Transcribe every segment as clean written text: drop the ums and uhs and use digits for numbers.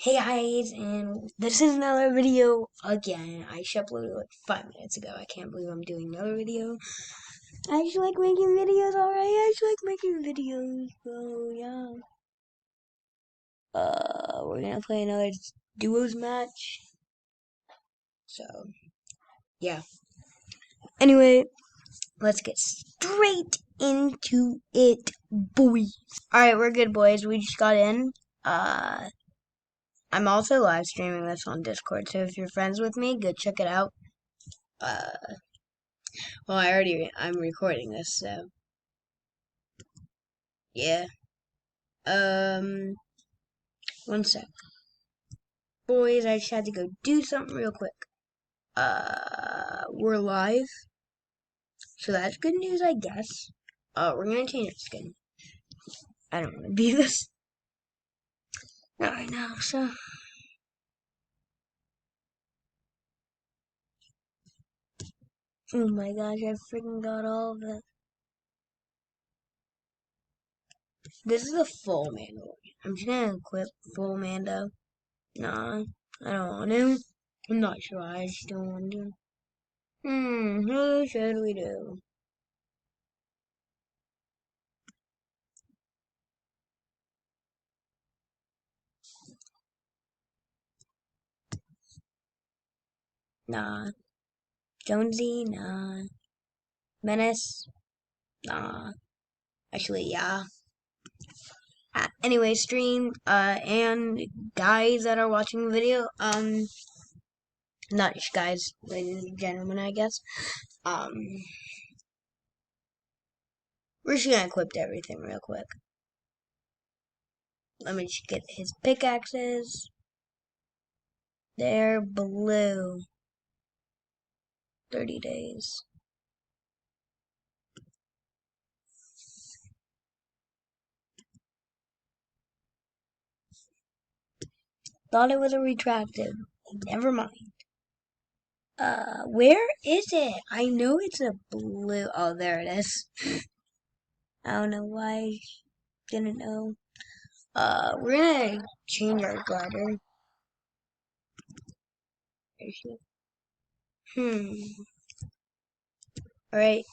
Hey guys, and this is another video again. I should uploaded like 5 minutes ago. I can't believe I'm doing another video. I just like making videos, alright? I just like making videos, so yeah. We're gonna play another duos match. So, yeah. Anyway, let's get straight into it, boys. Alright, we're good, boys. We just got in. I'm also live streaming this on Discord, so if you're friends with me, go check it out. Uh, well, I'm recording this, so, yeah. One sec. Boys, I just had to go do something real quick. We're live, so that's good news, I guess. We're gonna change our skin. I don't want to be this. Not right now, so. Oh my gosh, I freaking got all of it. This is a full Mando. I'm just gonna equip full Mando. Nah, I don't want to. I'm not sure. I just don't want to. Who should we do? Nah. Jonesy? Nah. Menace? Nah. Actually, yeah. Anyway, stream, and guys that are watching the video, not just guys, ladies and gentlemen, I guess, um, we're just gonna equip everything real quick. Let me just get his pickaxes. They're blue. 30 days. Thought it was a retractive. Never mind. Where is it? I know it's a blue. Oh, there it is. I don't know why I didn't know. We're gonna change our glider. Alright,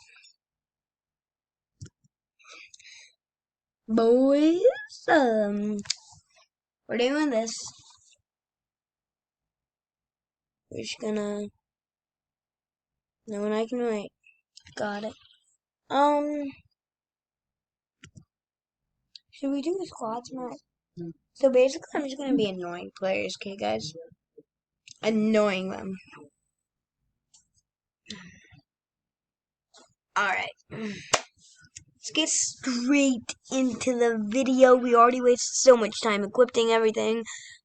boys. We're doing this. We're just gonna. No one I can write. Got it. Should we do a squads match? So basically, I'm just gonna be annoying players, okay, guys? Annoying them. Alright. Let's get straight into the video. We already wasted so much time equipping everything.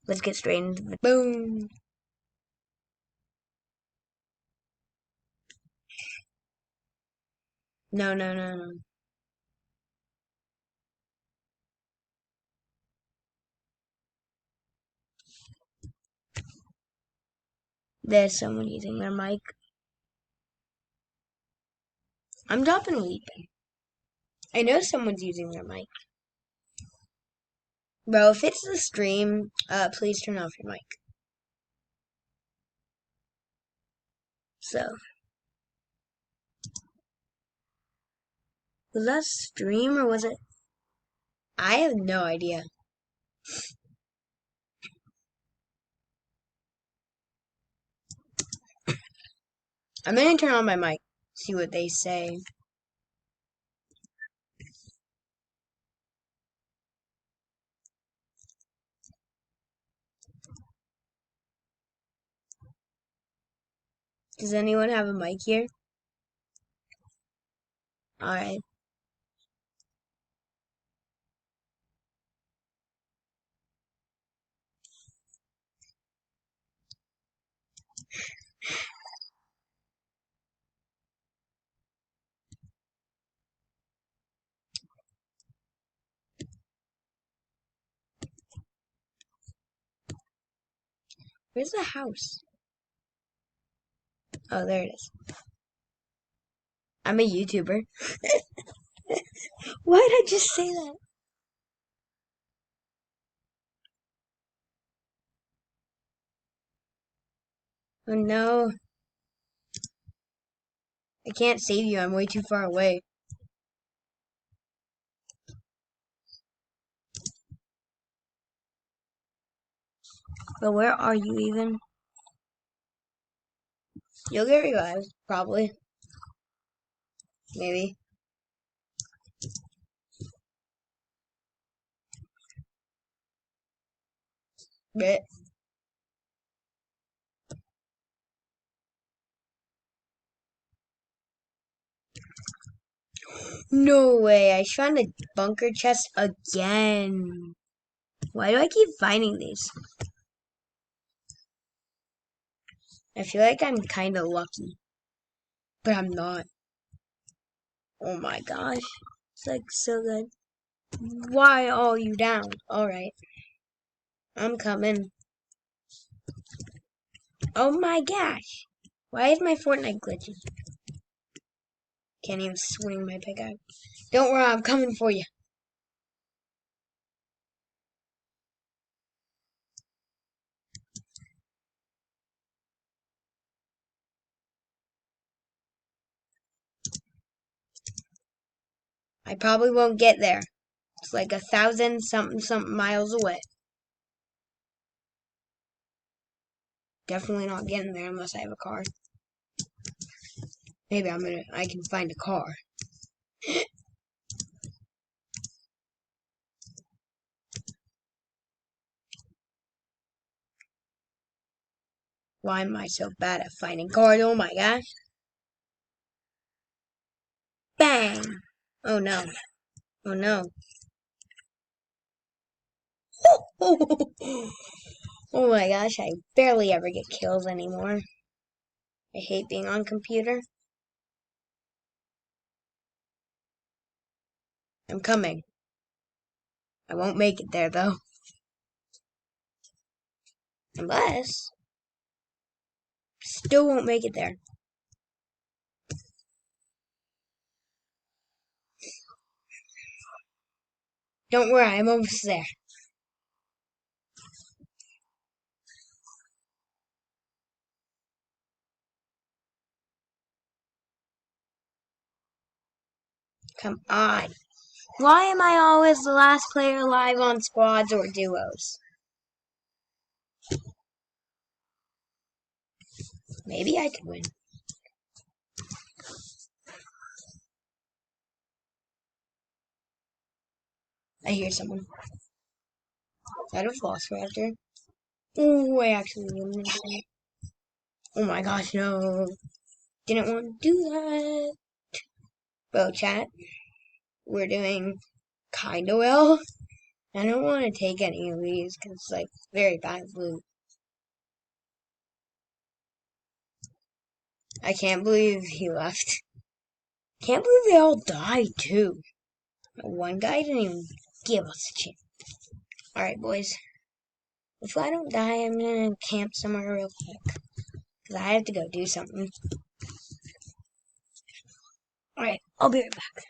Let's get straight into the boom. No, no, no, no. There's someone using their mic. I'm dropping a weapon. I know someone's using their mic. Bro, if it's the stream, please turn off your mic. So, was that stream or was it? I have no idea. I'm gonna turn on my mic, see what they say. Does anyone have a mic here? Alright. Where's the house? Oh, there it is. I'm a YouTuber. Why did I just say that? Oh no. I can't save you. I'm way too far away. But where are you even? You'll get revived, probably. Maybe. But no way. I found a bunker chest again. Why do I keep finding these? I feel like I'm kind of lucky, but I'm not. Oh my gosh. It's like so good. Why are you down? Alright. I'm coming. Oh my gosh. Why is my Fortnite glitching? Can't even swing my pickaxe. Don't worry, I'm coming for you. I probably won't get there. It's like 1,000 something miles away. Definitely not getting there unless I have a car. Maybe I can find a car. Why am I so bad at finding cars? Oh my gosh. Bang! Oh no. Oh no. Oh my gosh, I barely ever get kills anymore. I hate being on computer. I'm coming. I won't make it there though. Unless still won't make it there. Don't worry, I'm almost there. Come on. Why am I always the last player alive on squads or duos? Maybe I could win. I hear someone. Is that a Velociraptor? Oh, I actually won. Oh my gosh, no. Didn't want to do that. Well, chat, we're doing kinda well. I don't want to take any of these because it's like very bad loot. I can't believe he left. Can't believe they all died too. One guy didn't even give us a chance. Alright, boys. If I don't die, I'm gonna camp somewhere real quick. Because I have to go do something. Alright, I'll be right back.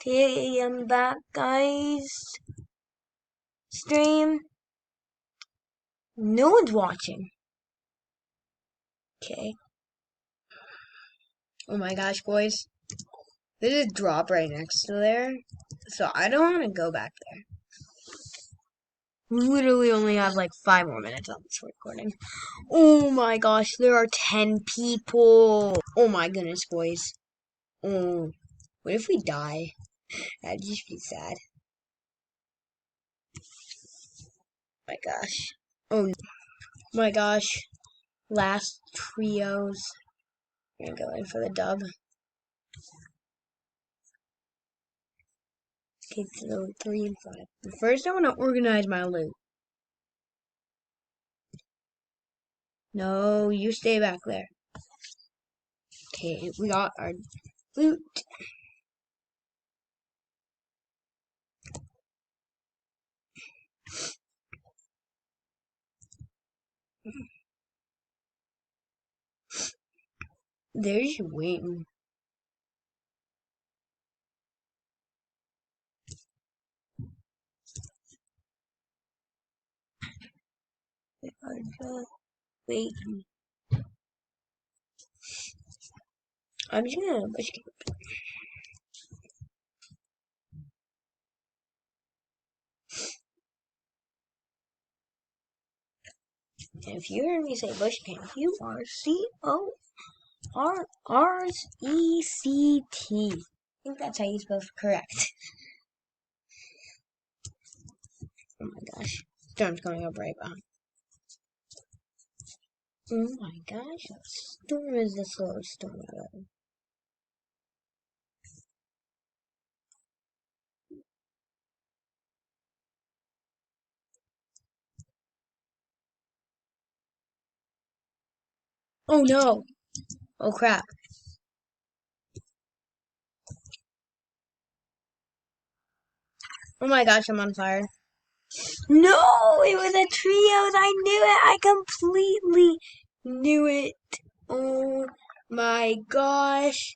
Okay, I'm back, guys. Stream. No one's watching. Okay. Oh my gosh, boys. There's a drop right next to there. So I don't want to go back there. literally only have like 5 more minutes on this recording. Oh my gosh, there are 10 people. Oh my goodness, boys. Oh, what if we die? That'd just be sad. My gosh. Oh my gosh. Last trios. I'm gonna go in for the dub. Okay, so 3 and 5. But first, I want to organize my loot. No, you stay back there. Okay, we got our loot. There's your wing. Wait. I'm just gonna bush camp. And if you hear me say bush camp, you are CORRECT. I think that's how you spell it correct. Oh my gosh. Storm's coming up right behind. Oh my gosh, that storm is the slowest storm ever. Oh no! Oh crap. Oh my gosh, I'm on fire. No! It was a trios! I knew it! I completely knew it! Oh my gosh.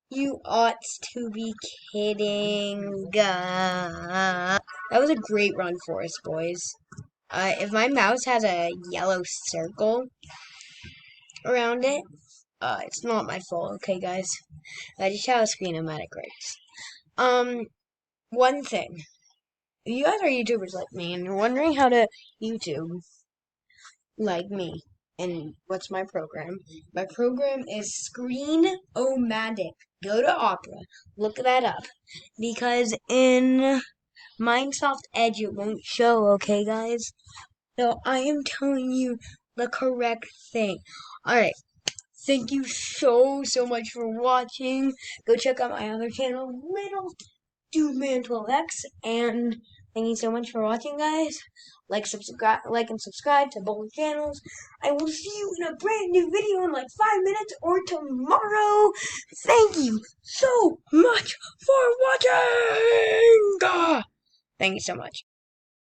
You ought to be kidding. That was a great run for us, boys. If my mouse has a yellow circle around it, it's not my fault, okay, guys? I just have a screen-o-matic race. One thing. You guys are YouTubers like me, and you're wondering how to YouTube like me. And what's my program? My program is Screen-O-Matic. Go to Opera. Look that up. Because in Microsoft Edge it won't show, okay, guys? So I am telling you the correct thing. Alright. Thank you so much for watching. Go check out my other channel, Little Dudeman 12X, and thank you so much for watching, guys. Like and subscribe to both channels. I will see you in a brand new video in like 5 minutes or tomorrow. Thank you so much for watching. Thank you so much.